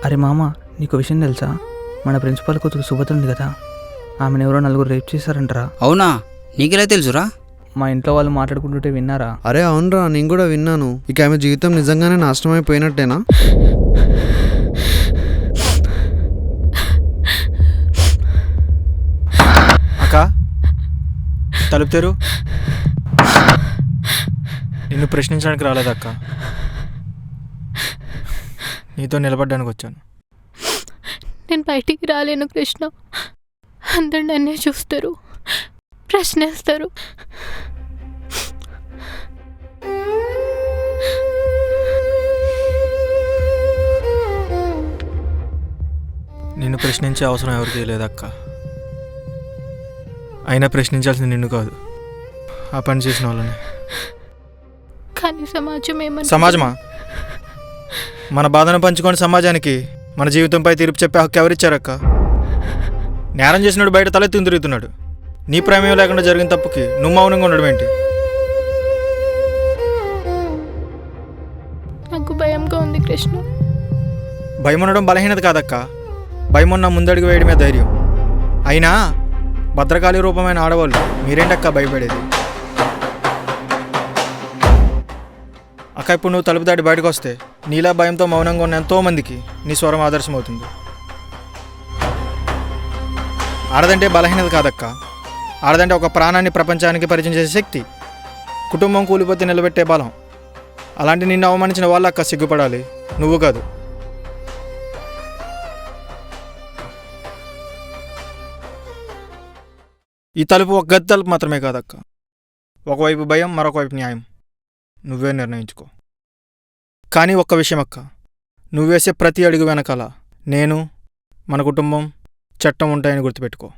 అరే మామ, నీకు విషయం తెలుసా? మన ప్రిన్సిపాల్ కూతురు సుభద్ర ఉంది కదా, ఆమెను ఎవరో నలుగురు రేప్ చేశారంటరా. అవునా? నీకెలా తెలుసురా? మా ఇంట్లో వాళ్ళు మాట్లాడుకుంటుంటే విన్నారా. అరే అవునరా, నేను కూడా విన్నాను. ఇక ఆమె జీవితం నిజంగానే నాశనం అయిపోయినట్టేనా? అక్క, తలుపు తెరు. నిన్ను ప్రశ్నించడానికి రాలేదక్క, నీతో నిలబడ్డానికి వచ్చాను. నేను బయటికి రాలేను కృష్ణ. అందరు నన్నే చూస్తారు, ప్రశ్నిస్తారు. నిన్ను ప్రశ్నించే అవసరం ఎవరికి లేదక్క. అయినా ప్రశ్నించాల్సింది నిన్ను కాదు, ఆ పని చేసిన వాళ్ళని. కానీ సమాజం ఏమన్నా? సమాజమా? మన బాధను పంచుకొని సమాజానికి మన జీవితంపై తీర్పు చెప్పే హక్కు ఎవరిచ్చారక్క? నేరం చేసినాడు బయట తలెత్తుని తిరుగుతున్నాడు. నీ ప్రమేయం లేకుండా జరిగిన తప్పుకి నువ్వు మౌనంగా ఉండడం ఏంటి? నాకు భయంగా ఉంది కృష్ణ. భయం ఉండడం బలహీనత కాదక్క, భయం ఉన్న ముందడుగు వేయడమే ధైర్యం. అయినా భద్రకాళి రూపమైన ఆడవాళ్ళు మీరేంటక్క భయపడేది? అక్క, ఇప్పుడు నువ్వు తలుపు దాటి బయటకు వస్తే నీలా భయంతో మౌనంగా ఉన్న ఎంతోమందికి నీ స్వరం ఆదర్శమవుతుంది. ఆడదంటే బలహీనత కాదక్క, ఆడదంటే ఒక ప్రాణాన్ని ప్రపంచానికి పరిచయం చేసే శక్తి, కుటుంబం కూలిపోతే నిలబెట్టే బలం. అలాంటి నిన్ను అవమానించిన వాళ్ళు అక్క సిగ్గుపడాలి, నువ్వు కాదు. ఈ తలుపు ఒక గది తలుపు మాత్రమే కాదక్క, ఒకవైపు భయం, మరొక వైపు న్యాయం. నువ్వే నిర్ణయించుకో. కానీ ఒక్క విషయం అక్క, నువ్వేసే ప్రతి అడుగు వెనకాల నేను, మన కుటుంబం, చట్టం ఉంటాయని గుర్తుపెట్టుకో.